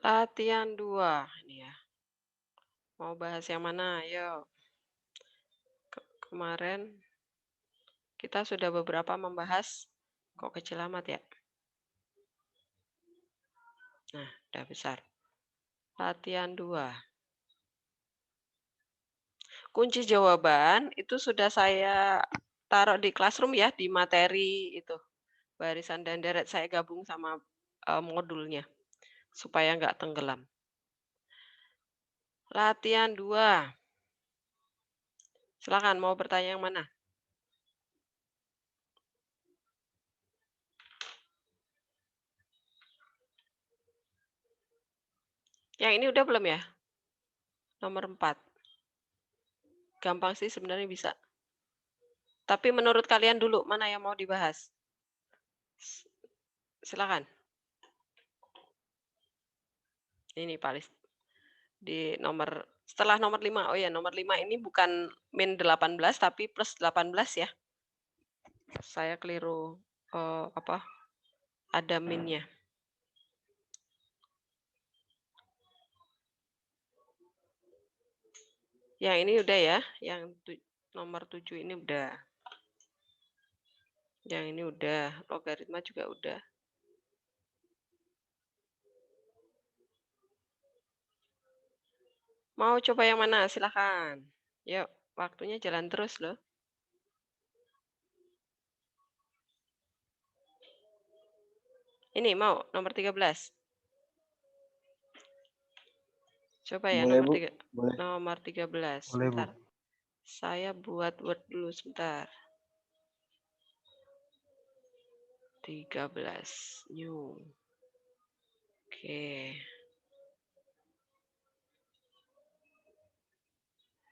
Latihan 2 ini ya. Mau bahas yang mana? Ayo. Kemarin kita sudah beberapa membahas kok kecil amat ya? Nah, udah besar. Latihan 2. Kunci jawaban itu sudah saya taruh di Classroom ya, di materi itu. Barisan dan deret saya gabung sama, modulnya, supaya nggak tenggelam. Latihan 2. Silakan mau bertanya yang mana? Yang ini udah belum ya? Nomor 4. Gampang sih sebenarnya bisa. Tapi menurut kalian dulu, mana yang mau dibahas? Silakan. Ini Palis. Di nomor setelah nomor 5. Oh ya, nomor 5 ini bukan min 18 tapi plus 18 ya. Saya keliru, apa, ada minnya. Yang ini udah ya, yang nomor 7 ini udah. Yang ini udah, logaritma juga udah. Mau coba yang mana? Silakan. Yuk, waktunya jalan terus loh. Ini mau nomor 13. Coba ya Boleh, nomor Bu. 3. Boleh. Nomor 13. Boleh, Bu. Sebentar. Saya buat Word dulu sebentar. 13 new. Oke.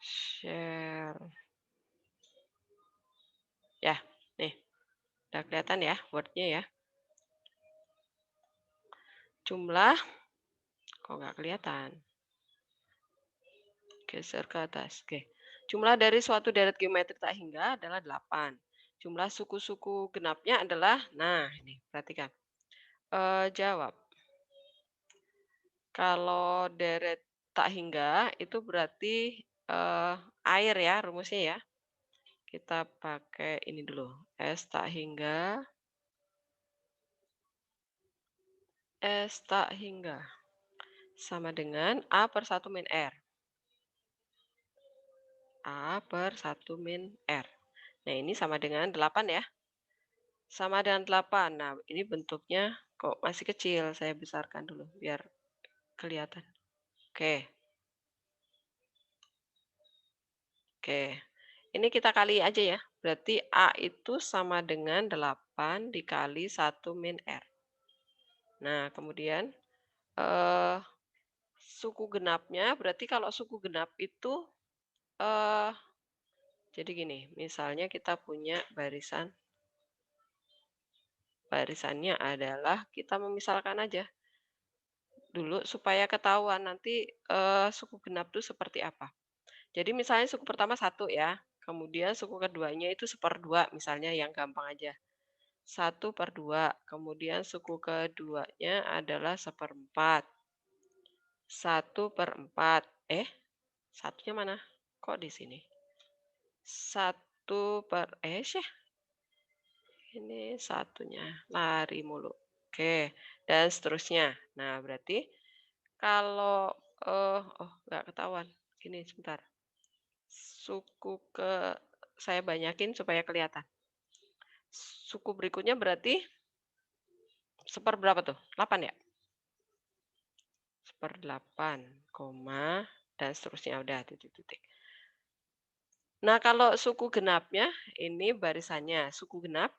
Share. Ya, nih. Udah kelihatan ya Word-nya ya. Jumlah kok nggak kelihatan. Geser ke atas. Oke. Jumlah dari suatu deret geometrik tak hingga adalah 8. Jumlah suku-suku genapnya adalah, nah ini perhatikan. Jawab. Kalau deret tak hingga itu berarti air ya rumusnya ya. Kita pakai ini dulu. S tak hingga. S tak hingga. Sama dengan A per 1 min R. A per 1 min R. Nah, ini sama dengan 8 ya. Sama dengan 8. Nah, ini bentuknya kok masih kecil. Saya besarkan dulu biar kelihatan. Oke. Oke. Ini kita kali aja ya. Berarti A itu sama dengan 8 dikali 1 min R. Nah, kemudian suku genapnya, berarti kalau suku genap itu jadi gini, misalnya kita punya barisannya adalah kita memisalkan aja dulu supaya ketahuan nanti suku genap itu seperti apa. Jadi misalnya suku pertama 1 ya, kemudian suku keduanya itu 1/2 misalnya yang gampang aja. 1/2, kemudian suku keduanya adalah 1/4. 1/4. Satunya mana? Kok di sini? 1 per syah. Ini satunya lari mulu. Oke, dan seterusnya. Nah, berarti kalau nggak ketahuan. Gini sebentar. Saya banyakin supaya kelihatan. Suku berikutnya berarti seperberapa tuh? 8 ya? 1/8, koma, dan seterusnya. Udah, titik-titik. Nah, kalau suku genapnya, ini barisannya. Suku genap,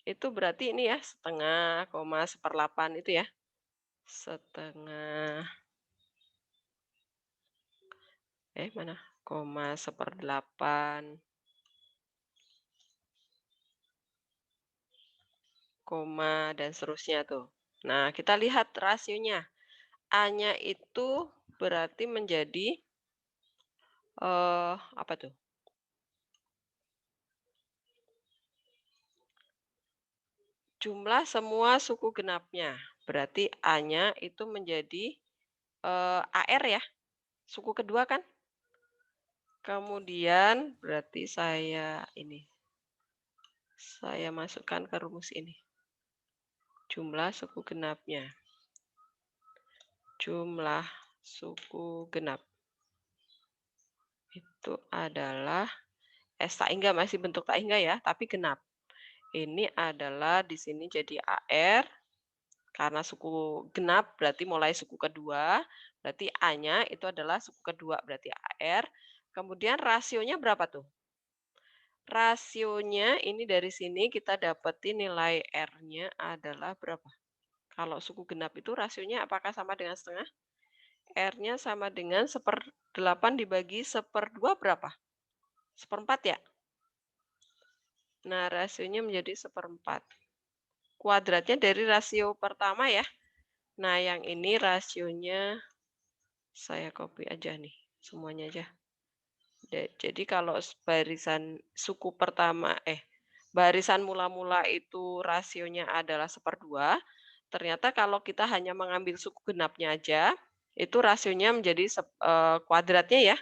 itu berarti ini ya, setengah, koma, 1/8 itu ya. Setengah, mana? Koma, 1/8, koma, dan seterusnya tuh. Nah, kita lihat rasionya. A-nya itu berarti menjadi, apa tuh? jumlah semua suku genapnya. Berarti A-nya itu menjadi, AR ya, suku kedua kan? Kemudian berarti saya masukkan ke rumus ini, jumlah suku genapnya. Jumlah suku genap itu adalah tak hingga masih bentuk tak hingga ya, tapi genap. Ini adalah di sini jadi AR, karena suku genap berarti mulai suku kedua, berarti A-nya itu adalah suku kedua, berarti AR. Kemudian rasionya berapa tuh? Rasionya ini dari sini kita dapetin nilai R-nya adalah berapa? Kalau suku genap itu rasionya apakah sama dengan setengah? R-nya sama dengan 1/8 dibagi 1/2 berapa? 1/4 ya? Nah, rasionya menjadi 1/4. Kuadratnya dari rasio pertama ya. Nah, yang ini rasionya saya copy aja nih, semuanya aja. Jadi kalau suku pertama barisan mula-mula itu rasionya adalah 1/2, ternyata kalau kita hanya mengambil suku genapnya aja, itu rasionya menjadi kuadratnya ya.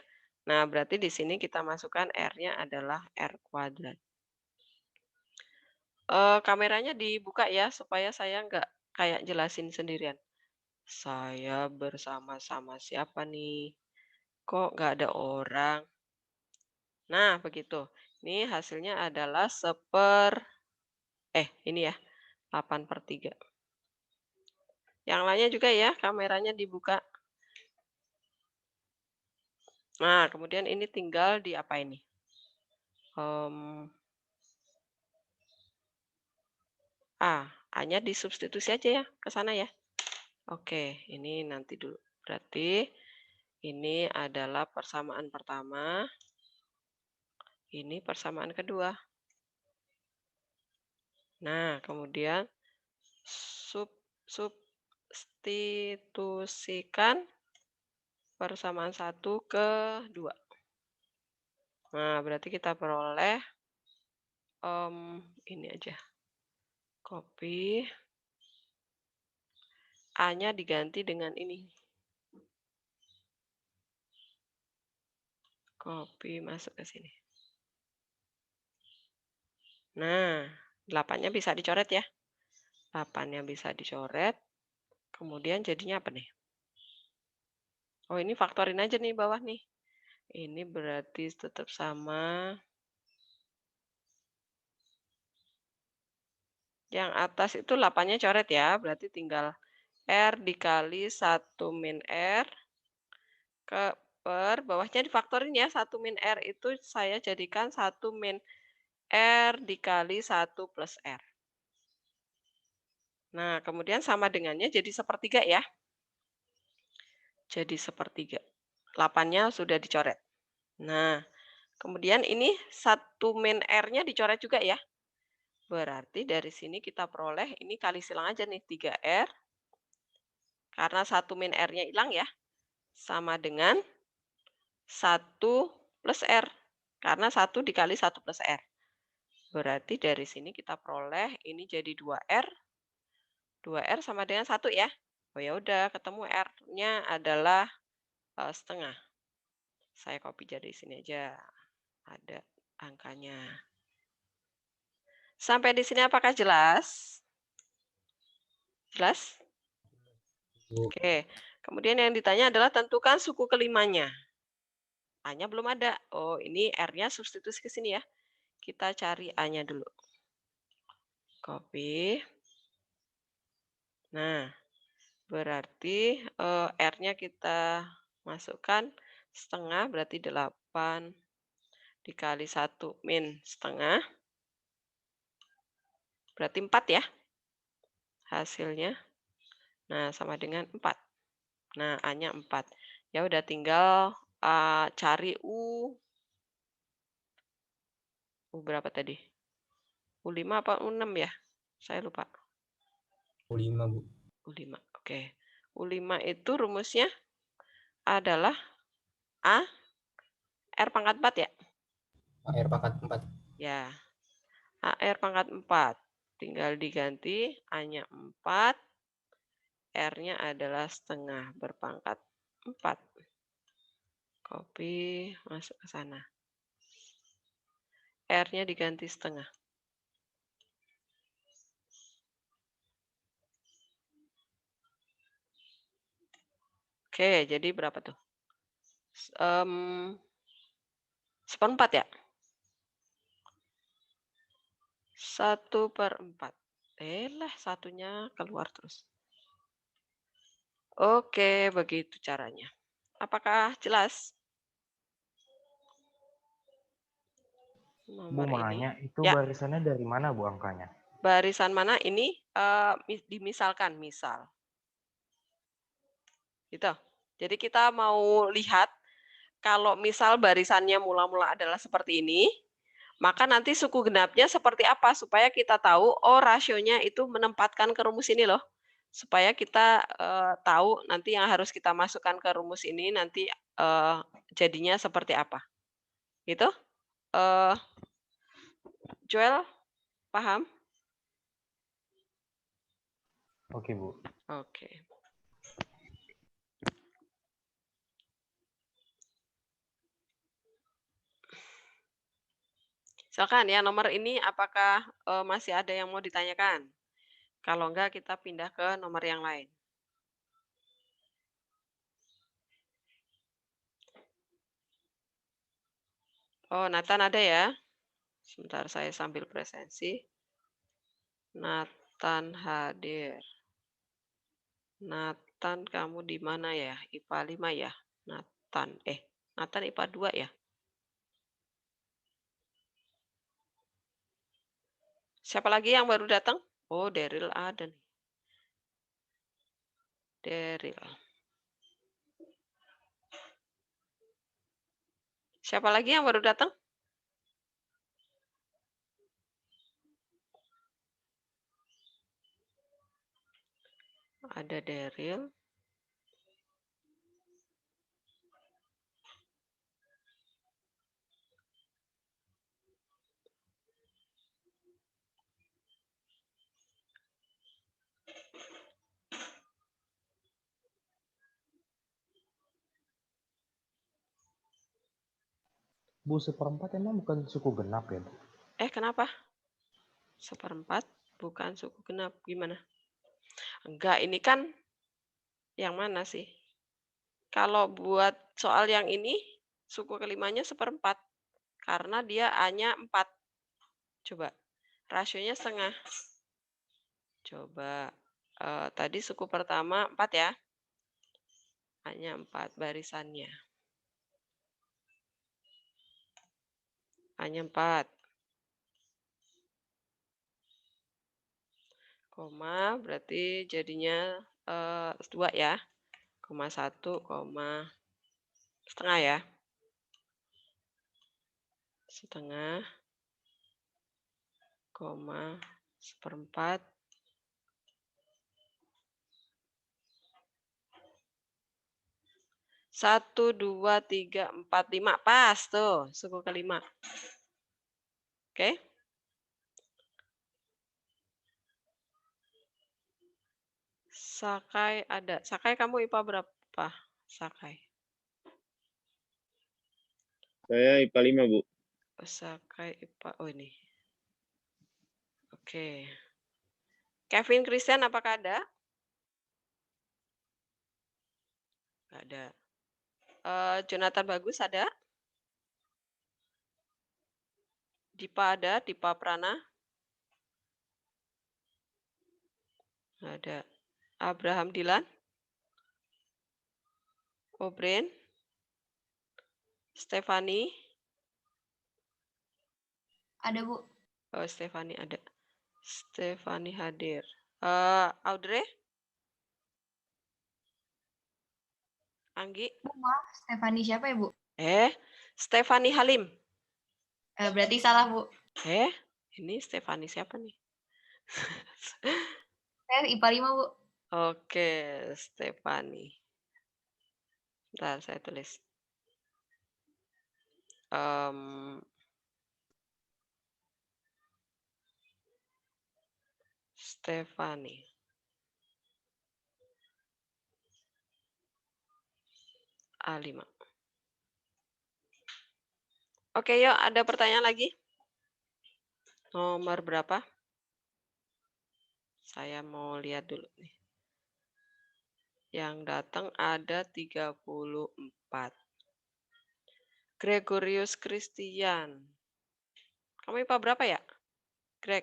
Nah, berarti di sini kita masukkan R-nya adalah R kuadrat. Kameranya dibuka ya, supaya saya nggak kayak jelasin sendirian. Saya bersama-sama siapa /nih? Kok nggak ada orang? Nah, begitu. Ini hasilnya adalah ini ya, 8/3. Yang lainnya juga ya, kameranya dibuka. Nah, kemudian ini tinggal di apa ini? A-nya disubstitusi aja ya, ke sana ya. Oke, ini nanti dulu. Berarti ini adalah persamaan pertama, ini persamaan kedua. Nah, kemudian substitusikan persamaan 1 ke 2. Nah, berarti kita peroleh, ini aja, copy, A-nya diganti dengan ini. Copy masuk ke sini. Nah, 8-nya bisa dicoret ya. 8-nya bisa dicoret, kemudian jadinya apa nih? Oh, ini faktorin aja nih bawah nih. Ini berarti tetap sama. Yang atas itu 8-nya coret ya, berarti tinggal R dikali 1 min R per bawahnya difaktorin ya, 1 min R itu saya jadikan 1 min R dikali 1 plus R. Nah, kemudian sama dengannya jadi 1/3 ya. Jadi 1/3. 8-nya sudah dicoret. Nah, kemudian ini 1 min R-nya dicoret juga ya. Berarti dari sini kita peroleh, ini kali silang aja nih, 3R. Karena 1 min R-nya hilang ya. Sama dengan 1 plus R. Karena 1 dikali 1 plus R. Berarti dari sini kita peroleh, ini jadi 2R. 2R sama dengan 1 ya. Oh ya udah, ketemu R-nya adalah setengah. Saya copy jadi sini aja. Ada angkanya. Sampai di sini apakah jelas? Jelas? Oke. Kemudian yang ditanya adalah tentukan suku kelimanya. A-nya belum ada. Oh, ini R-nya substitusi ke sini ya. Kita cari A-nya dulu. Copy. Nah, berarti R-nya kita masukkan setengah, berarti 8 dikali 1 min setengah. Berarti 4 ya hasilnya. Nah, sama dengan 4. Nah, A-nya 4. Ya udah tinggal cari U. U berapa tadi? U5 apa U6 ya? Saya lupa. U5, Bu. U5. Oke. U5 itu rumusnya adalah A R pangkat 4 ya? AR pangkat 4. Ya. AR pangkat 4. Tinggal diganti A-nya 4, R-nya adalah setengah berpangkat 4. Copy, masuk ke sana. R-nya diganti setengah. Oke, jadi berapa tuh? Seperempat ya? 1/4. Lah, satunya keluar terus. Oke, begitu caranya. Apakah jelas Bu nomor mau ini? nanya, itu Ya, barisannya dari mana Bu angkanya? barisan mana ini? Dimisalkan, misal. Gitu. Jadi kita mau lihat kalau misal barisannya mula-mula adalah seperti ini, maka nanti suku genapnya seperti apa supaya kita tahu, oh rasionya itu menempatkan ke rumus ini loh. Supaya kita, tahu nanti yang harus kita masukkan ke rumus ini nanti, jadinya seperti apa, gitu? Eee, Joel, paham? Oke Bu. Oke. Silakan ya nomor ini apakah, masih ada yang mau ditanyakan? Kalau enggak kita pindah ke nomor yang lain. Oh, Nathan ada ya? Sebentar saya sambil presensi. Nathan hadir. Nathan kamu di mana ya? IPA 5 ya? Nathan, Nathan IPA 2 ya? Siapa lagi yang baru datang? Oh, Daryl ada nih. Daryl. Siapa lagi yang baru datang? Ada Daryl. Bu, seperempat emang bukan suku genap ya Bu? Kenapa? Seperempat bukan suku genap. Gimana? Enggak, ini kan yang mana sih? Kalau buat soal yang ini, suku kelimanya seperempat. Karena dia A-nya 4. Coba, rasionya setengah. Coba, tadi suku pertama 4 ya. A-nya 4 barisannya. A-nya 4. Koma, berarti jadinya 2 ya. Koma 1, koma setengah ya. Setengah, koma seperempat. 1, 2, 3, 4, 5. Pas tuh, suku kelima. Oke? Sakai ada. Sakai kamu IPA berapa? Sakai. Saya IPA 5, Bu. Sakai IPA. Oh ini. Oke. Kevin Christian apakah ada? Nggak ada. Jonathan Bagus ada? Dipa ada? Dipa Prana? Nggak ada. Abraham Dilan? Obren? Stefani? Ada, Bu. Oh, Stefani ada. Stefani hadir. Audrey? Anggi? Bu, maaf, Stefani siapa ya, Bu? Stefani Halim. Berarti salah, Bu. Ini Stefani siapa nih? Saya IPA 5, Bu. Oke, Stefani. Bentar, saya tulis. Stefani. A5. Oke, yuk ada pertanyaan lagi? Nomor berapa? Saya mau lihat dulu nih. Yang datang ada 34. Gregorius Christian. Kamu IPA berapa ya? Greg,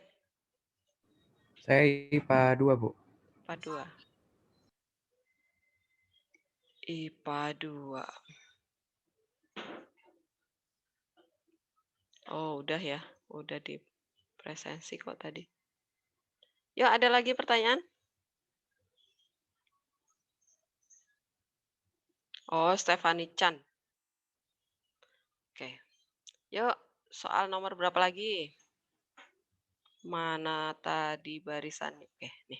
Saya IPA 2, Bu. IPA 2. IPA 2. Oh, udah ya. Udah di presensi kok tadi. Yuk, ada lagi pertanyaan? Oh, Stefani Chan. Oke. Yuk, soal nomor berapa lagi? Mana tadi barisannya? Oke, nih.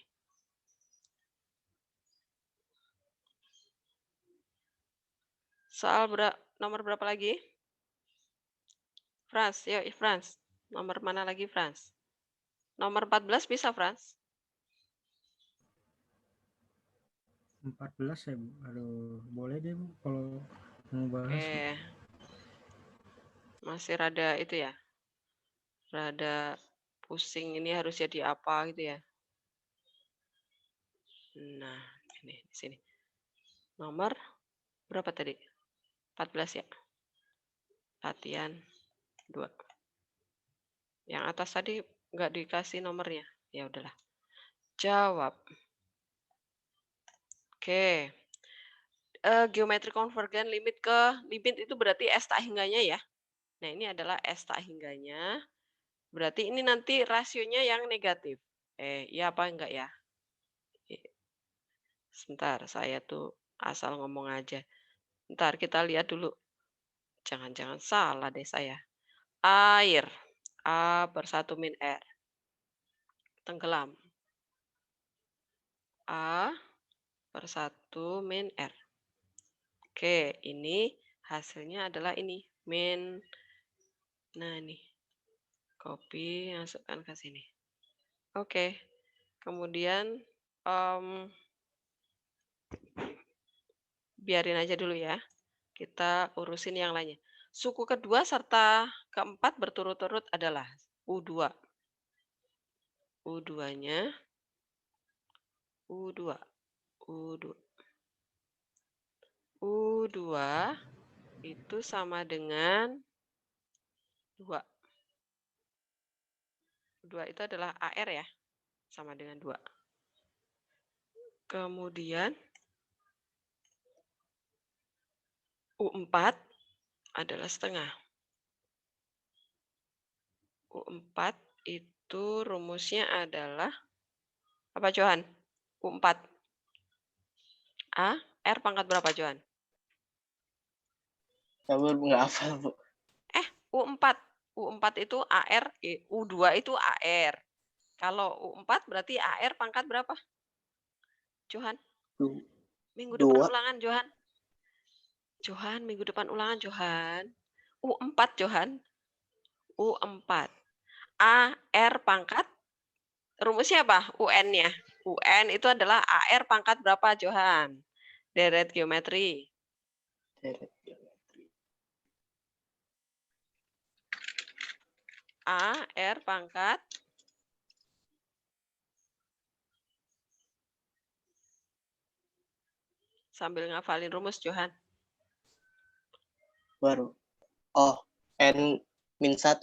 Soal nomor berapa lagi? Frans, yuk Frans. Nomor mana lagi Frans? Nomor 14 bisa Frans? 14 ya, Bu. Aduh, boleh deh, Bu, kalau mau bahas. Bu. Oke. Masih rada itu ya. Rada pusing ini harus jadi apa gitu ya. Nah, ini di sini. Nomor berapa tadi? 14 ya. Latihan 2. Yang atas tadi nggak dikasih nomornya. Ya udahlah. Jawab. Oke. Geometri konvergen limit itu berarti S tak hingganya ya. Nah, ini adalah S tak hingganya. Berarti ini nanti rasionya yang negatif. Iya apa enggak ya? Sebentar, saya tuh asal ngomong aja. Ntar kita lihat dulu. Jangan-jangan salah deh saya. Air. A per 1 min R. Tenggelam. A per 1 min R. Oke, ini hasilnya adalah ini. Min. Nah, ini. Copy, masukkan ke sini. Oke. Kemudian, biarin aja dulu ya. Kita urusin yang lainnya. Suku kedua serta keempat berturut-turut adalah U2. U2-nya U2. U2. U2 itu sama dengan 2. 2 itu adalah AR ya. Sama dengan 2. Kemudian U4 adalah setengah. U4 itu rumusnya adalah apa Johan? U4. A, R pangkat berapa Johan? Sabar, nggak hafal, Bu. U4. U4 itu AR, U2 itu AR. Kalau U4 berarti AR pangkat berapa? Johan? Minggu depan 2. ulangan Johan. Johan, minggu depan ulangan Johan. U4 Johan. U4. AR pangkat. Rumusnya apa? UN-nya. UN itu adalah AR pangkat berapa Johan? Deret geometri. AR pangkat sambil ngafalin rumus Johan. Baru. Oh, N min 1.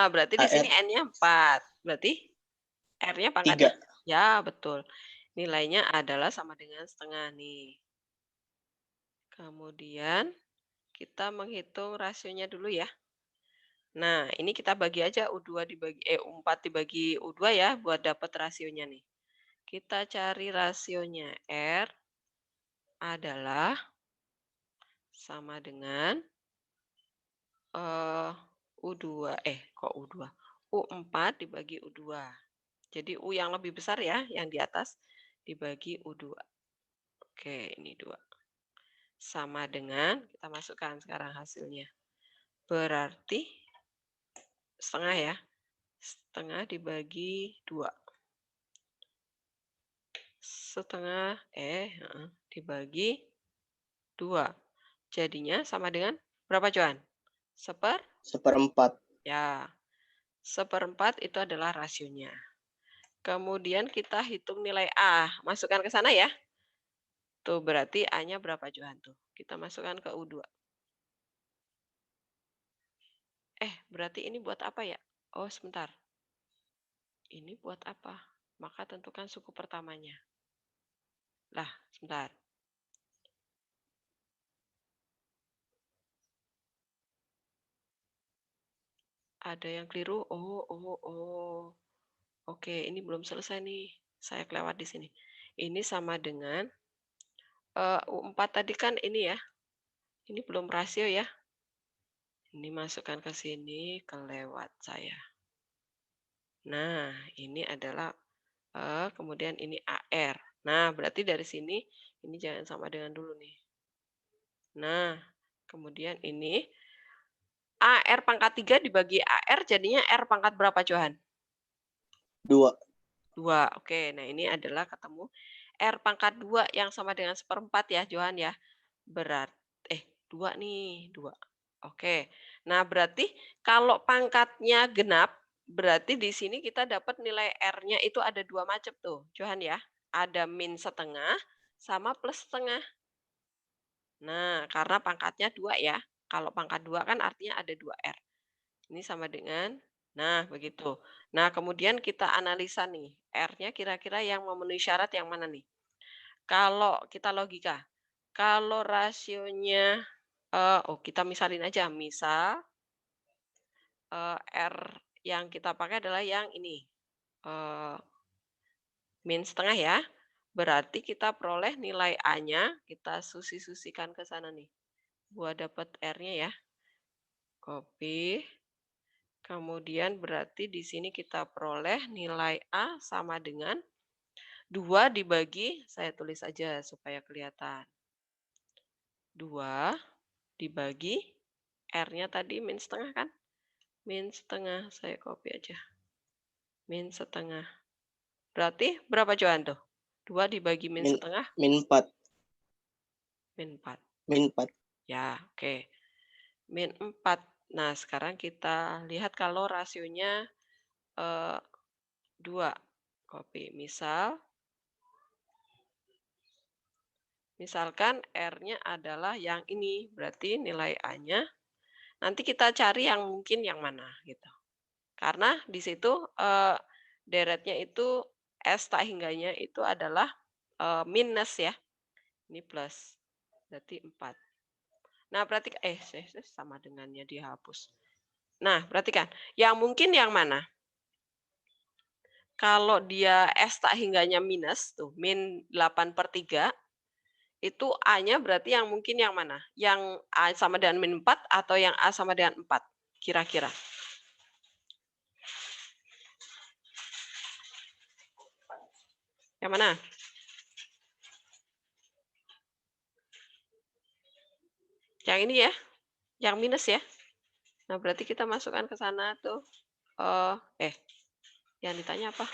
Berarti di sini N-nya 4. Berarti R-nya pangkatnya? 3. Ya, betul. Nilainya adalah sama dengan setengah nih. Kemudian kita menghitung rasionya dulu ya. Nah, ini kita bagi aja U4 dibagi U2 ya buat dapat rasionya nih. Kita cari rasionya R adalah sama dengan U2 kok U2? U4 dibagi U2. Jadi U yang lebih besar ya, yang di atas dibagi U2. Oke, ini 2. Sama dengan, kita masukkan sekarang hasilnya. Berarti setengah ya. Setengah dibagi 2. setengah dibagi 2. Jadinya sama dengan berapa, Johan? 1/4. Ya, 1/4 itu adalah rasionya. Kemudian kita hitung nilai A. Masukkan ke sana ya. Tuh, berarti A-nya berapa, Johan? Tuh, kita masukkan ke U2. Berarti ini buat apa ya? Oh, sebentar. Ini buat apa? Maka tentukan suku pertamanya. Lah, sebentar. Ada yang keliru? Oh. Oke, ini belum selesai nih. Saya kelewat di sini. Ini sama dengan U4 tadi kan ini ya. Ini belum rasio ya. Ini masukkan ke sini, kelewat saya. Nah, ini adalah kemudian ini AR. Nah, berarti dari sini ini jangan sama dengan dulu nih. Nah, kemudian ini AR pangkat 3 dibagi AR jadinya R pangkat berapa, Johan? 2. 2. Oke, nah ini adalah ketemu R pangkat 2 yang sama dengan 1/4 ya, Johan ya. 2 nih, 2. Oke. Nah, berarti kalau pangkatnya genap, berarti di sini kita dapat nilai R-nya itu ada 2 macam tuh, Johan ya. Ada min setengah sama plus setengah. Nah, karena pangkatnya 2 ya. Kalau pangkat 2 kan artinya ada 2R. Ini sama dengan, nah begitu. Nah, kemudian kita analisa nih, R-nya kira-kira yang memenuhi syarat yang mana nih? Kalau kita logika, kalau rasionya, kita misalin aja, misal R yang kita pakai adalah yang ini, min setengah ya. Berarti kita peroleh nilai A-nya, kita susi-susikan ke sana nih. Buat dapat R-nya ya. Copy. Kemudian berarti di sini kita peroleh nilai A sama dengan 2 dibagi, saya tulis aja supaya kelihatan. 2 dibagi, R-nya tadi min setengah kan? Min setengah, saya copy aja. Min setengah. Berarti berapa, Johan tuh? 2 dibagi min setengah? Min 4. Min 4. Min 4. Ya, oke. Min 4. Nah, sekarang kita lihat kalau rasionya 2. Copy. Misalkan R-nya adalah yang ini, berarti nilai A-nya nanti kita cari yang mungkin yang mana gitu. Karena di situ deretnya itu S tak hingganya itu adalah minus ya. Ini plus. Berarti 4. Nah, berarti sama dengannya dihapus. Nah, perhatikan, yang mungkin yang mana? Kalau dia S tak hingganya minus tuh, min 8/3, itu A-nya berarti yang mungkin yang mana? Yang A sama dengan min 4 atau yang A sama dengan 4? Kira-kira. Yang mana? Yang ini ya? Yang minus ya? Nah, berarti kita masukkan ke sana tuh. Yang ditanya apa?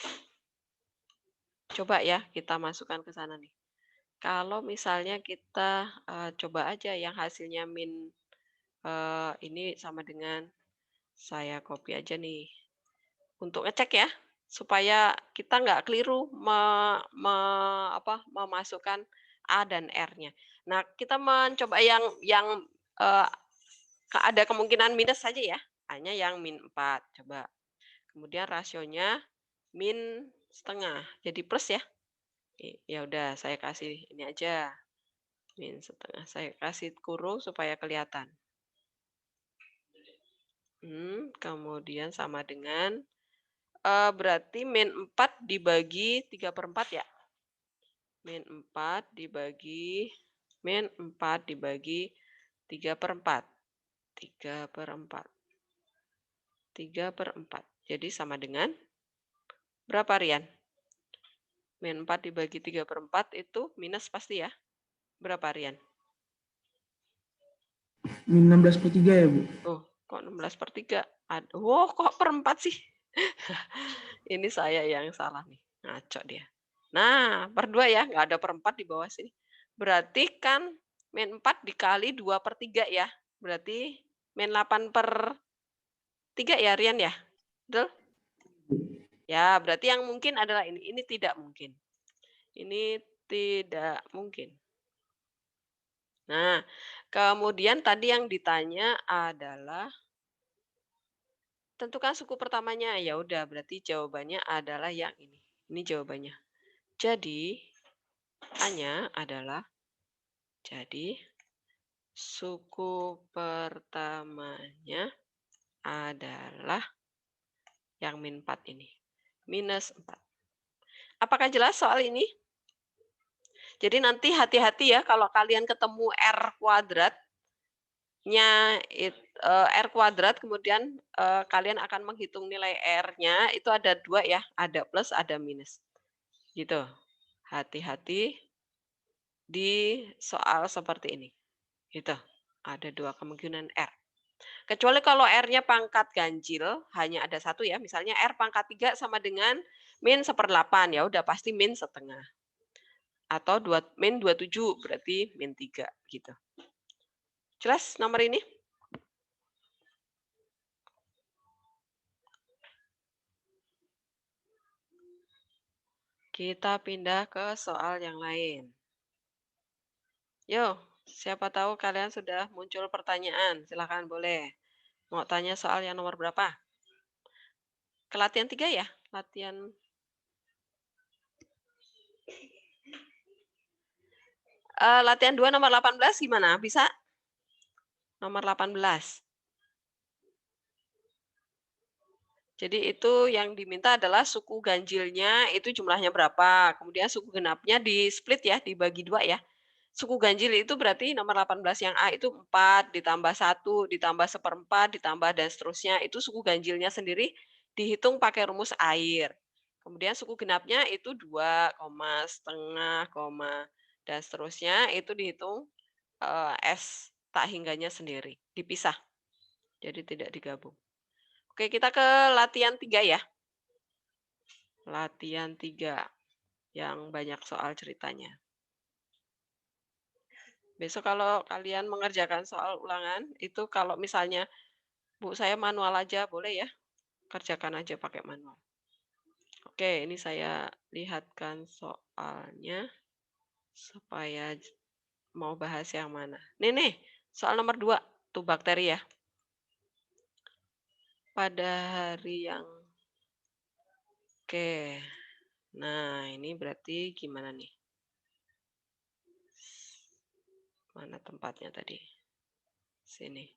Coba ya, kita masukkan ke sana nih. Kalau misalnya kita coba aja yang hasilnya min ini sama dengan, saya copy aja nih. Untuk ngecek ya, supaya kita nggak keliru memasukkan A dan R-nya. Nah, kita mencoba yang ada kemungkinan minus saja ya. A-nya yang min 4, coba. Kemudian rasionya min setengah, jadi plus ya. Ya udah, saya kasih ini aja. Min setengah, saya kasih kurung supaya kelihatan. Kemudian sama dengan, berarti min 4 dibagi 3/4 ya? Min 4 dibagi 3/4. 3/4. Jadi sama dengan berapa, Rian? Min 4 dibagi 3/4 itu minus pasti ya? Berapa, Rian? Min 16/3 ya, Bu? Oh, kok 16/3? Kok per 4 sih? Ini saya yang salah nih. Ngaco dia. Nah, per 2 ya, nggak ada per 4 di bawah sini. Berarti kan min 4 dikali 2/3 ya. Berarti min 8/3 ya, Rian ya? Betul? Ya, berarti yang mungkin adalah ini. Ini tidak mungkin. Ini tidak mungkin. Nah, kemudian tadi yang ditanya adalah tentukan suku pertamanya. Ya udah, berarti jawabannya adalah yang ini. Ini jawabannya. Jadi, A-nya adalah jadi suku pertamanya adalah yang min 4 ini. Minus 4. Apakah jelas soal ini? Jadi nanti hati-hati ya kalau kalian ketemu R kuadratnya, R kuadrat, kemudian kalian akan menghitung nilai R-nya, itu ada 2 ya, ada plus, ada minus. Gitu. Hati-hati di soal seperti ini. Gitu. Ada 2 kemungkinan R. Kecuali kalau R-nya pangkat ganjil, hanya ada 1 ya. Misalnya R pangkat 3 sama dengan min 1/8. Ya udah pasti min setengah. Atau min 27, berarti min 3. Gitu. Jelas nomor ini? Kita pindah ke soal yang lain. Yo, siapa tahu kalian sudah muncul pertanyaan. Silakan boleh. Mau tanya soal yang nomor berapa? Ke latihan 3 ya? Latihan 2 nomor 18 gimana? Bisa? Nomor 18. Jadi itu yang diminta adalah suku ganjilnya itu jumlahnya berapa. Kemudian suku genapnya di split ya, dibagi 2 ya. Suku ganjil itu berarti nomor 18 yang A itu 4, ditambah 1, ditambah 1/4, ditambah dan seterusnya. Itu suku ganjilnya sendiri dihitung pakai rumus air. Kemudian suku genapnya itu 2, setengah, dan seterusnya itu dihitung S tak hingganya sendiri, dipisah. Jadi tidak digabung. Oke, kita ke latihan 3 ya. Latihan 3 yang banyak soal ceritanya. Besok kalau kalian mengerjakan soal ulangan, itu kalau misalnya, Bu, saya manual aja, boleh ya? Kerjakan aja pakai manual. Oke, ini saya lihatkan soalnya, supaya mau bahas yang mana. Nih, soal nomor 2, tuh bakteri ya. Pada hari yang... Oke, nah ini berarti gimana nih? Mana tempatnya tadi? Sini.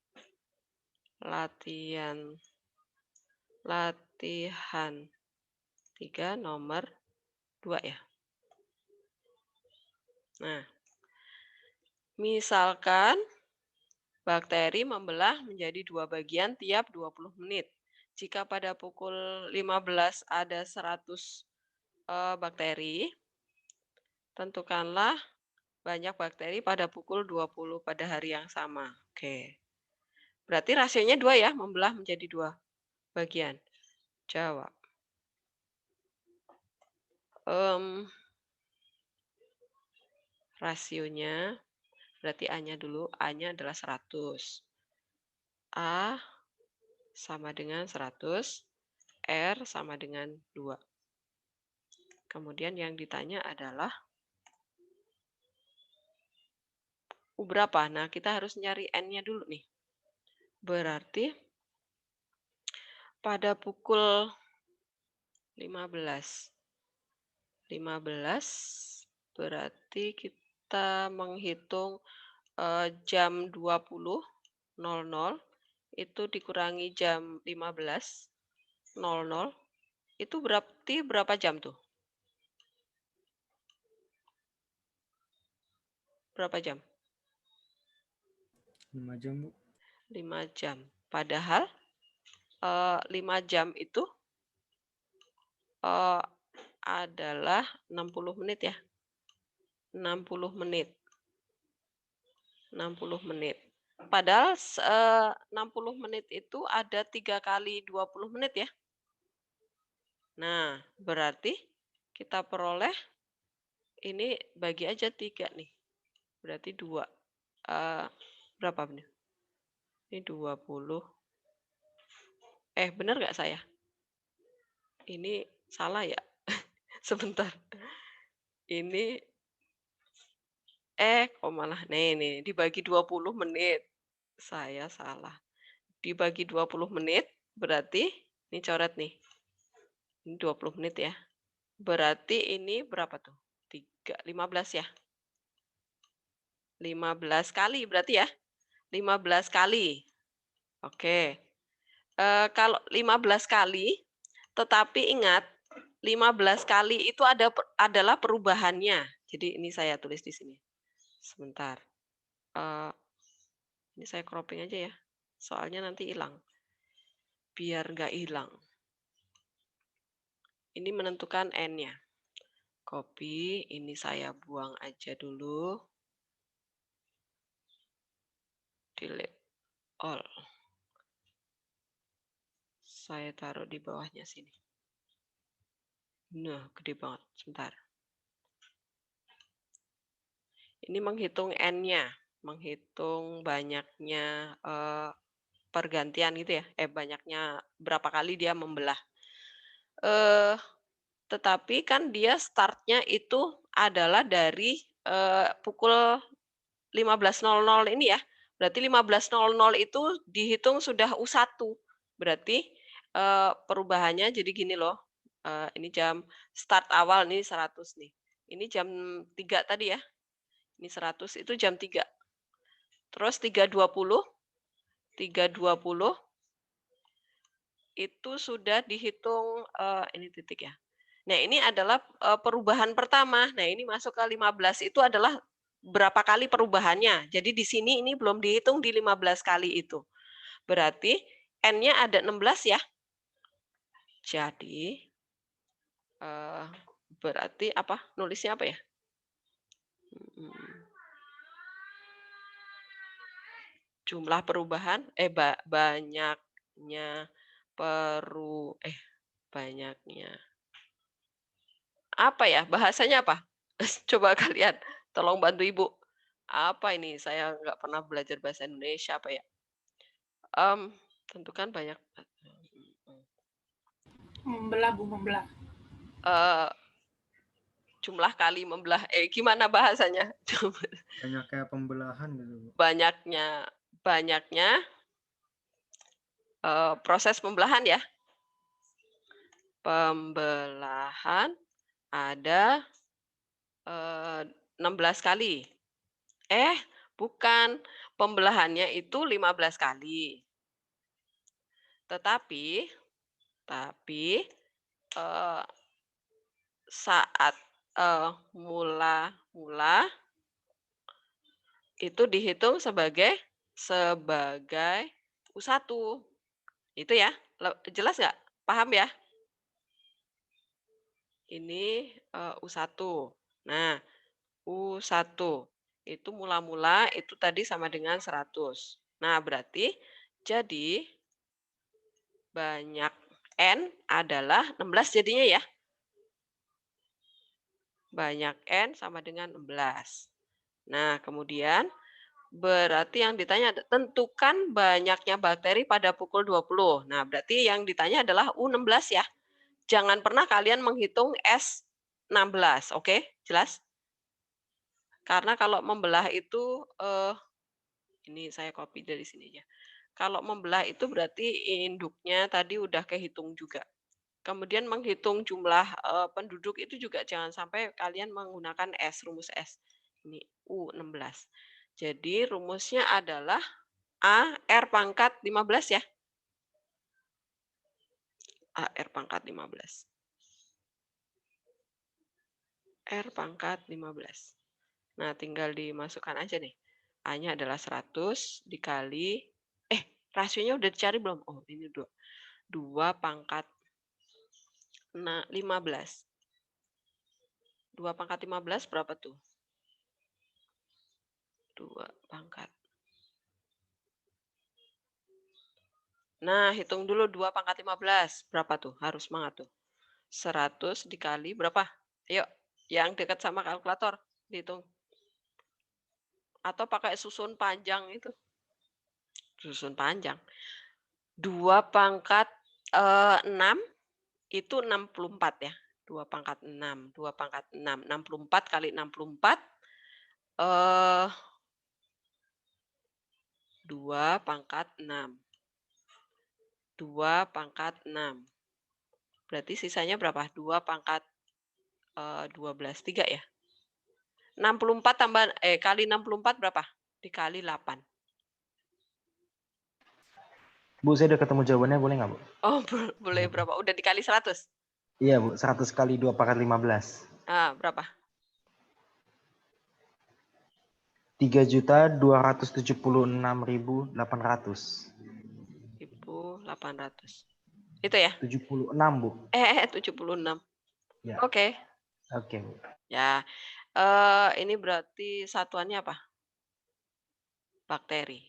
Latihan 3 nomor 2 ya. Nah, misalkan bakteri membelah menjadi 2 bagian tiap 20 menit. Jika pada pukul 15 ada 100 bakteri, tentukanlah banyak bakteri pada pukul 20 pada hari yang sama. Oke. Berarti rasionya 2 ya, membelah menjadi 2 bagian. Jawab. Rasionya, berarti A-nya dulu. A-nya adalah 100. A sama dengan 100. R sama dengan 2. Kemudian yang ditanya adalah U berapa? Nah, kita harus nyari N-nya dulu nih. Berarti pada pukul 15 berarti kita menghitung jam 20.00 itu dikurangi jam 15.00 itu berarti berapa jam tuh? Berapa jam? 5 jam, Bu. 5 jam. Padahal 5 jam itu adalah 60 menit ya. 60 menit. 60 menit. Padahal 60 menit itu ada 3 kali 20 menit ya. Nah, berarti kita peroleh ini bagi aja 3 nih. Berarti 2. Berapa bener? Ini 20. Bener nggak saya? Ini salah ya? Sebentar. Ini kok malah nih dibagi 20 menit. Saya salah. Dibagi 20 menit berarti ini coret nih. Ini 20 menit ya. Berarti ini berapa tuh? 15 ya. 15 kali berarti ya. 15 kali. Oke. Kalau 15 kali, tetapi ingat 15 kali itu adalah perubahannya. Jadi ini saya tulis di sini. Sebentar. Ini saya cropping aja ya. Soalnya nanti hilang. Biar nggak hilang. Ini menentukan N-nya. Copy, ini saya buang aja dulu. Delete all. Saya taruh di bawahnya sini. Nah, gede banget. Sebentar. Ini menghitung N-nya. Menghitung banyaknya pergantian gitu ya. Banyaknya berapa kali dia membelah. Tetapi kan dia startnya itu adalah dari pukul 15.00 ini ya. Berarti 15.00 itu dihitung sudah U1. Berarti perubahannya jadi gini loh. Ini jam start awal nih 100 nih. Ini jam 3 tadi ya. Ini 100 itu jam 3. Terus 3.20 itu sudah dihitung ini titik ya. Nah, ini adalah perubahan pertama. Nah, ini masuk ke 15 itu adalah berapa kali perubahannya. Jadi di sini ini belum dihitung di 15 kali itu. Berarti N-nya ada 16 ya. Jadi berarti apa? Nulisnya apa ya? Jumlah perubahan banyaknya banyaknya apa ya? Bahasanya apa? Coba kalian tolong bantu Ibu. Apa ini? Saya nggak pernah belajar bahasa Indonesia apa ya? Tentukan banyak. Membelah, Bu, membelah. Jumlah kali membelah. Gimana bahasanya? Banyak kayak pembelahan gitu, Bu. Banyaknya proses pembelahan ya. Pembelahan ada 16 kali. Bukan. Pembelahannya itu 15 kali. Tetapi saat mula-mula itu dihitung sebagai U1. Itu ya. Jelas nggak? Paham ya? Ini U1. Nah, U1 itu mula-mula itu tadi sama dengan 100. Nah, berarti jadi banyak N adalah 16 jadinya ya. Banyak N sama dengan 16. Nah, kemudian berarti yang ditanya tentukan banyaknya bakteri pada pukul 20. Nah, berarti yang ditanya adalah U16 ya. Jangan pernah kalian menghitung S16, oke? Jelas? Karena kalau membelah itu ini saya copy dari sini ya. Kalau membelah itu berarti induknya tadi udah kehitung juga. Kemudian menghitung jumlah penduduk itu juga jangan sampai kalian menggunakan S, rumus S. Ini U16. Jadi rumusnya adalah A R pangkat 15 ya. A R pangkat 15. R pangkat 15. Nah, tinggal dimasukkan aja nih. A-nya adalah 100 dikali rasionya udah dicari belum? Oh, ini 2 pangkat 15. 2 pangkat 15 berapa tuh? 2 pangkat. Nah, hitung dulu 2 pangkat 15. Berapa tuh? Harus semangat tuh. 100 dikali berapa? Ayo. Yang dekat sama kalkulator, dihitung. Atau pakai susun panjang itu. Susun panjang. 2 pangkat 6 itu 64 ya. 2 pangkat 6, 2 pangkat 6. 64 kali 64, 2 pangkat 6. 2 pangkat 6. Berarti sisanya berapa? 2 pangkat 12. 3 ya? 64 tambah kali 64 berapa? Dikali 8. Bu, saya udah ketemu jawabannya, boleh nggak, Bu? Oh, boleh berapa? Udah dikali 100? Iya, Bu. 100 kali 2 pangkat 15. Berapa? 3.276.800. 1.800. Itu ya? 76, Bu. 76. Ya. Oke. Oke, Bu. Ya. Ini berarti satuannya apa? Bakteri.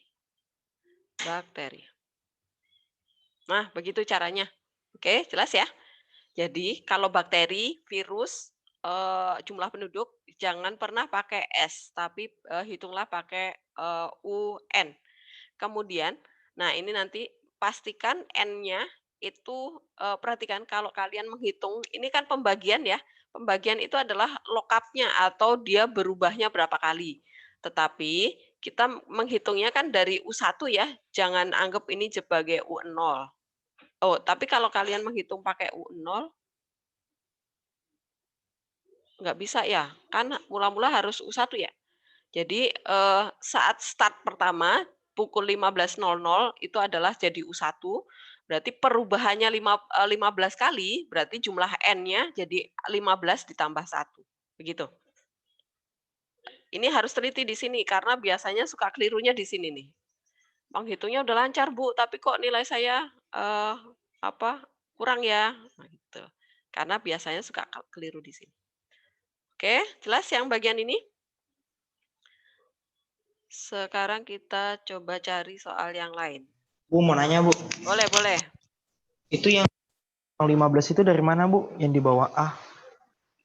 Bakteri. Nah, begitu caranya. Oke, jelas ya? Jadi, kalau bakteri, virus, jumlah penduduk, jangan pernah pakai S, tapi hitunglah pakai UN. Kemudian, nah ini nanti pastikan N-nya itu, perhatikan kalau kalian menghitung, ini kan pembagian ya, pembagian itu adalah lokapnya atau dia berubahnya berapa kali. Tetapi kita menghitungnya kan dari U1 ya, jangan anggap ini sebagai U0. Oh, tapi kalau kalian menghitung pakai U0, nggak bisa ya, kan mula-mula harus U1 ya. Jadi saat start pertama pukul 15.00 itu adalah jadi U1, berarti perubahannya 15 kali, berarti jumlah N-nya jadi 15 ditambah 1. Begitu. Ini harus teliti di sini karena biasanya suka kelirunya di sini nih. Menghitungnya udah lancar, Bu, tapi kok nilai saya kurang ya. Nah, gitu. Karena biasanya suka keliru di sini. Oke, jelas yang bagian ini? Sekarang kita coba cari soal yang lain. Bu, mau nanya, Bu. Boleh, boleh. Itu yang 15 itu dari mana, Bu? Yang di bawah A?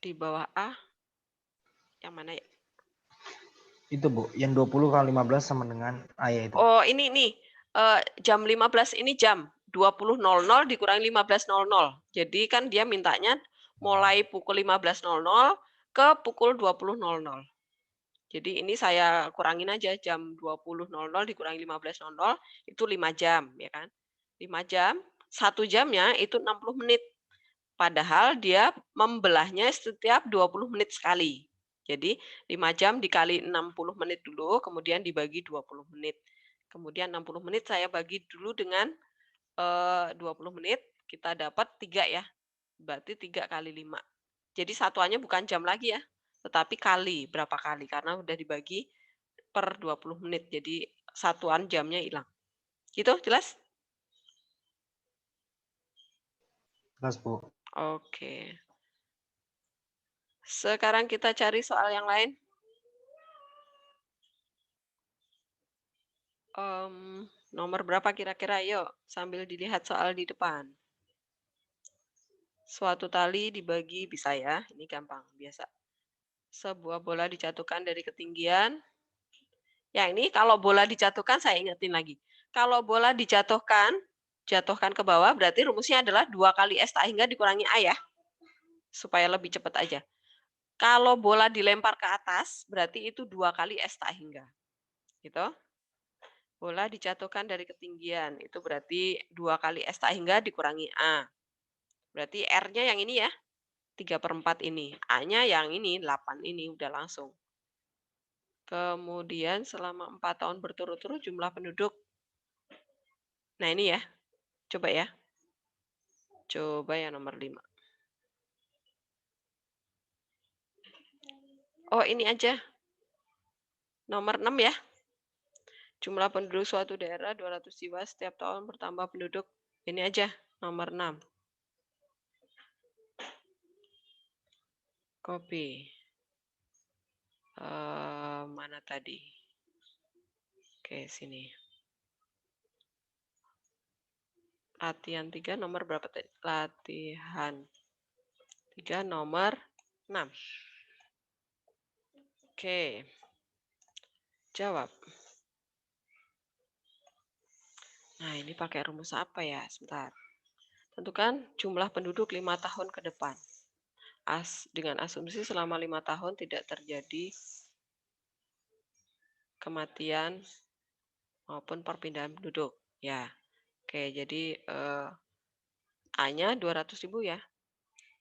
Di bawah A, yang mana ya? Itu, Bu. Yang 20 kali 15 sama dengan A ya itu. Oh, ini nih. Jam 15 ini jam. 20.00 dikurangi 15.00. Jadi kan dia mintanya mulai pukul 15.00 ke pukul 20.00. Jadi ini saya kurangin aja jam 20.00 dikurangi 15.00 itu 5 jam, ya kan? 5 jam, 1 jamnya itu 60 menit. Padahal dia membelahnya setiap 20 menit sekali. Jadi 5 jam dikali 60 menit dulu, kemudian dibagi 20 menit. Kemudian 60 menit saya bagi dulu dengan 20 menit, kita dapat 3 ya. Berarti 3 kali 5. Jadi satuannya bukan jam lagi ya, tetapi kali, berapa kali. Karena udah dibagi per 20 menit, jadi satuan jamnya hilang. Gitu, jelas? Jelas, Bu. Oke. Sekarang kita cari soal yang lain. Nomor berapa kira-kira? Yuk, sambil dilihat soal di depan. Suatu tali dibagi, bisa ya, ini gampang, biasa. Sebuah bola dijatuhkan dari ketinggian. Ya, ini kalau bola dijatuhkan, saya ingetin lagi. Kalau bola dijatuhkan, jatuhkan ke bawah, berarti rumusnya adalah 2 kali S tak hingga dikurangi A ya. Supaya lebih cepat aja. Kalau bola dilempar ke atas, berarti itu 2 kali S tak hingga. Gitu. Bola dijatuhkan dari ketinggian, itu berarti 2 kali S tak hingga dikurangi A. Berarti R-nya yang ini ya, 3/4 ini. A-nya yang ini, 8 ini, udah langsung. Kemudian selama 4 tahun berturut-turut jumlah penduduk. Nah ini ya, coba ya. Coba yang nomor 5. Oh ini aja. Nomor 6 ya. Jumlah penduduk suatu daerah 200 jiwa, setiap tahun bertambah penduduk. Ini aja, nomor 6. Copy. Mana tadi? Oke, sini. Latihan 3 nomor berapa tadi? Latihan 3 nomor 6. Oke, jawab. Nah, ini pakai rumus apa ya? Sebentar. Tentukan jumlah penduduk 5 tahun ke depan. Dengan asumsi selama 5 tahun tidak terjadi kematian maupun perpindahan penduduk. Ya, oke. Jadi A-nya 200.000 ya.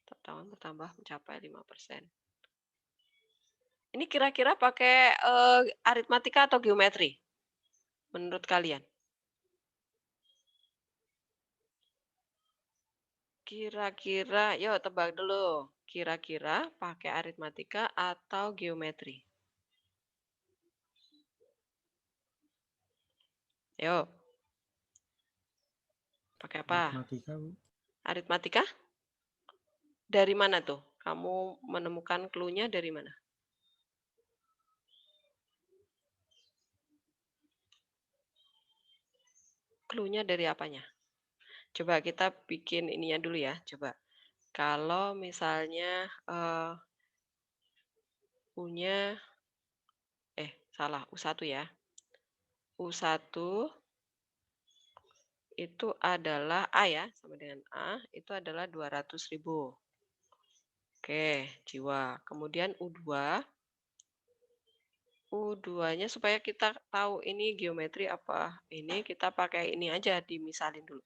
Tiap tahun bertambah mencapai 5%. Ini kira-kira pakai aritmatika atau geometri? Menurut kalian? Kira-kira, yuk tebak dulu. Kira-kira pakai aritmatika atau geometri? Yuk. Pakai apa? Matematika, Bu. Aritmatika? Dari mana tuh? Kamu menemukan clue-nya dari mana? Clue-nya dari apanya? Coba kita bikin ininya dulu ya. Coba. Kalau misalnya U-nya, salah, U1 ya. U1 itu adalah A ya, sama dengan A, itu adalah 200.000. Oke, jiwa. Kemudian U2, U2-nya supaya kita tahu ini geometri apa, ini kita pakai ini aja, dimisalin dulu.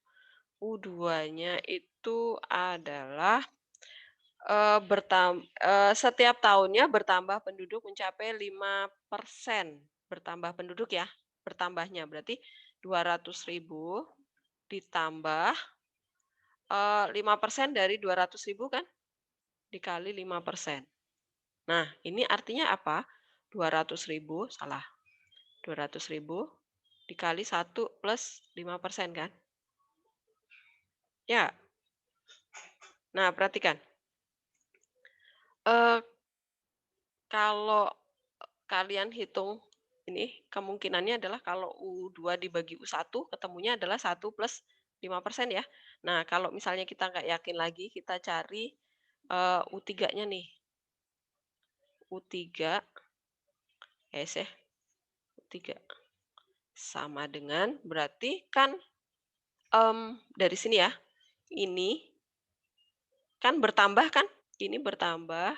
U2-nya itu adalah setiap tahunnya bertambah penduduk mencapai 5%. Bertambah penduduk ya, bertambahnya. Berarti 200.000 ditambah 5% dari 200.000 kan? Dikali 5%. Nah, ini artinya apa? 200.000, salah. 200.000 dikali 1 plus 5% kan? Ya. Nah, perhatikan. Kalau kalian hitung ini, kemungkinannya adalah kalau U2 dibagi U1, ketemunya adalah 1 plus 5% ya. Nah, kalau misalnya kita nggak yakin lagi, kita cari U3-nya nih. U3, U3 sama dengan, berarti kan dari sini ya, ini kan bertambah kan? Ini bertambah,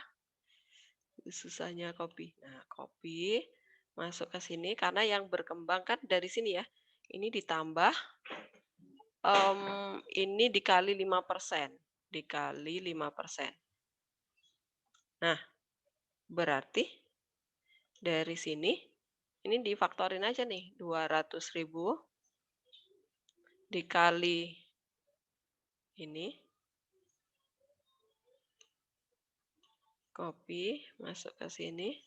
susahnya copy. Nah, copy, masuk ke sini, karena yang berkembang kan dari sini ya. Ini ditambah, ini dikali 5%. Dikali 5%. Nah, berarti dari sini, ini difaktorin aja nih, 200.000 dikali ini, copy, masuk ke sini,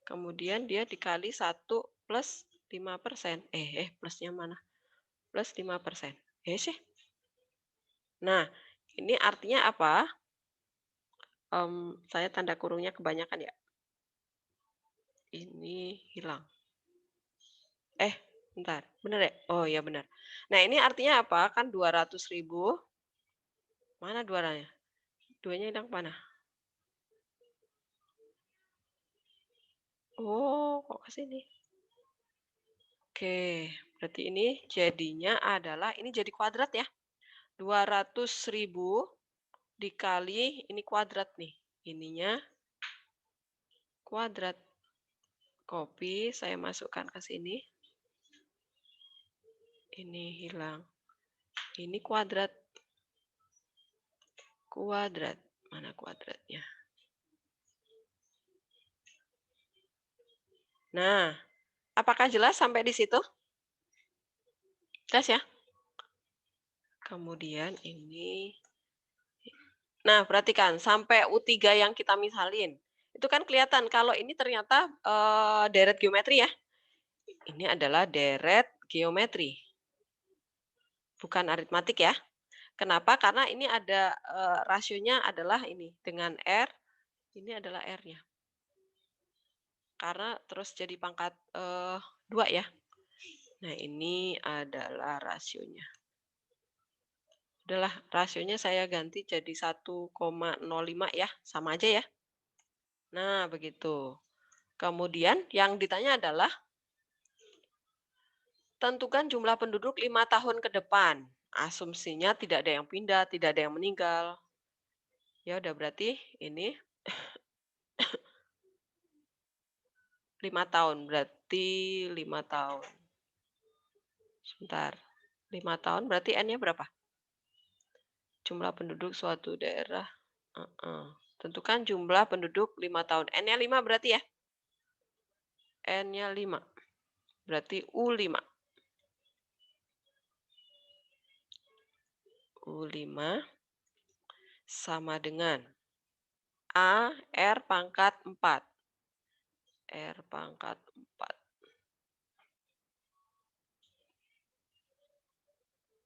kemudian dia dikali 1 plus 5%. Plusnya mana? Plus 5%. Sih. Nah, ini artinya apa? Saya tanda kurungnya kebanyakan ya. Ini hilang. Bentar. Benar ya? Oh iya benar. Nah, ini artinya apa? Kan 200.000. Mana 2-nya? 2-nya hilang mana? Oh, kok ke sini? Oke, berarti ini jadinya adalah, ini jadi kuadrat ya. 200.000 dikali, ini kuadrat nih. Ininya kuadrat. Copy, saya masukkan ke sini. Ini hilang. Ini kuadrat. Kuadrat. Mana kuadratnya? Nah, apakah jelas sampai di situ? Jelas ya? Kemudian ini. Nah, perhatikan. Sampai U3 yang kita misalin. Itu kan kelihatan kalau ini ternyata deret geometri ya. Ini adalah deret geometri. Bukan aritmatik ya. Kenapa? Karena ini ada rasionya adalah ini. Dengan R, ini adalah R-nya. Karena terus jadi pangkat 2 ya. Nah, ini adalah rasionya. Udahlah, rasionya saya ganti jadi 1,05 ya. Sama aja ya. Nah, begitu. Kemudian yang ditanya adalah tentukan jumlah penduduk 5 tahun ke depan. Asumsinya tidak ada yang pindah, tidak ada yang meninggal. Ya udah berarti ini 5 tahun, berarti 5 tahun. Sebentar. 5 tahun berarti N-nya berapa? Jumlah penduduk suatu daerah. Tentukan jumlah penduduk 5 tahun. N-nya 5 berarti ya? N-nya 5. Berarti U5. U5 sama dengan A R pangkat 4. R pangkat 4.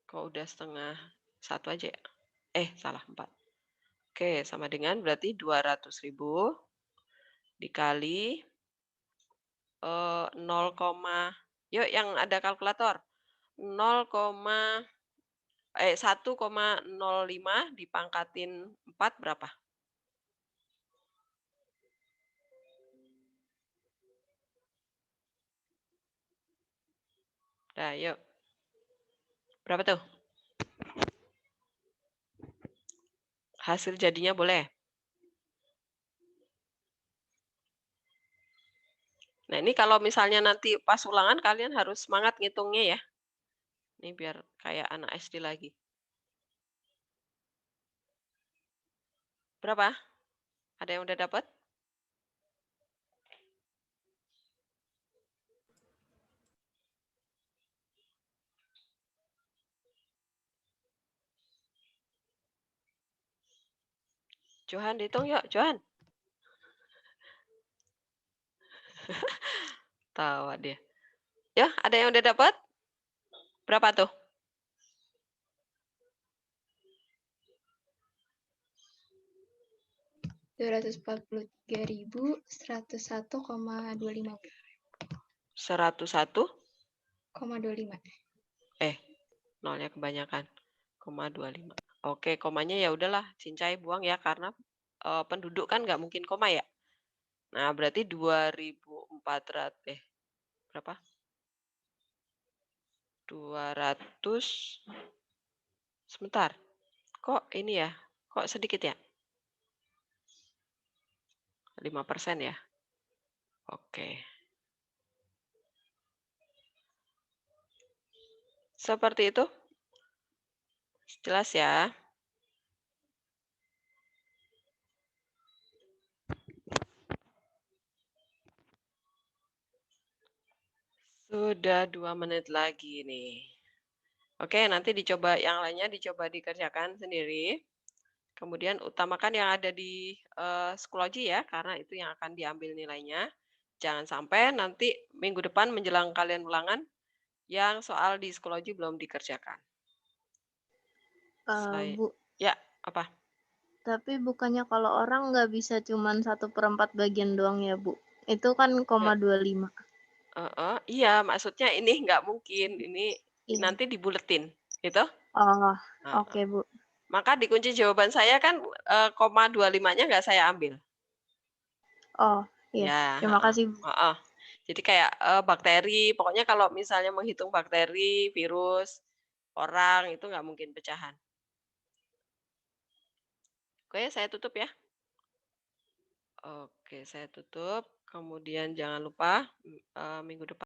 Kok udah setengah 1 aja ya? Salah 4. Oke, sama dengan berarti 200.000 dikali 0, yuk yang ada kalkulator. 1,05 dipangkatin 4 berapa? Nah, yuk. Berapa tuh? Hasil jadinya boleh. Nah, ini kalau misalnya nanti pas ulangan kalian harus semangat ngitungnya ya. Ini biar kayak anak SD lagi. Berapa? Ada yang udah dapat? Johan dihitung yuk, Johan. Tawa dia. Ya, ada yang udah dapat? Berapa tuh? Rp243.101,25. 101? 0,25. Nolnya kebanyakan. 0,25. Oke, komanya ya udahlah, cincai buang ya karena penduduk kan nggak mungkin koma ya. Nah, berarti 2.400 berapa? 200. Sebentar. Kok ini ya? Kok sedikit ya? 5% ya? Oke. Seperti itu. Jelas ya? Sudah 2 menit lagi nih. Oke, nanti dicoba yang lainnya dicoba dikerjakan sendiri. Kemudian utamakan yang ada di psikologi ya, karena itu yang akan diambil nilainya. Jangan sampai nanti minggu depan menjelang kalian ulangan, yang soal di psikologi belum dikerjakan. Bu, Ya, apa? tapi bukannya kalau orang nggak bisa cuman 1/4 bagian doang ya, Bu? Itu kan Ya. 0,25. Iya, maksudnya ini nggak mungkin. Ini Iya. nanti dibuletin, gitu. Oh, oke, Bu. Maka di kunci jawaban saya kan 0,25-nya nggak saya ambil. Oh, iya. Ya, Terima kasih, Bu. Jadi kayak bakteri, pokoknya kalau misalnya menghitung bakteri, virus, orang, itu nggak mungkin pecahan. Oke, saya tutup ya. Oke, saya tutup. Kemudian jangan lupa minggu depan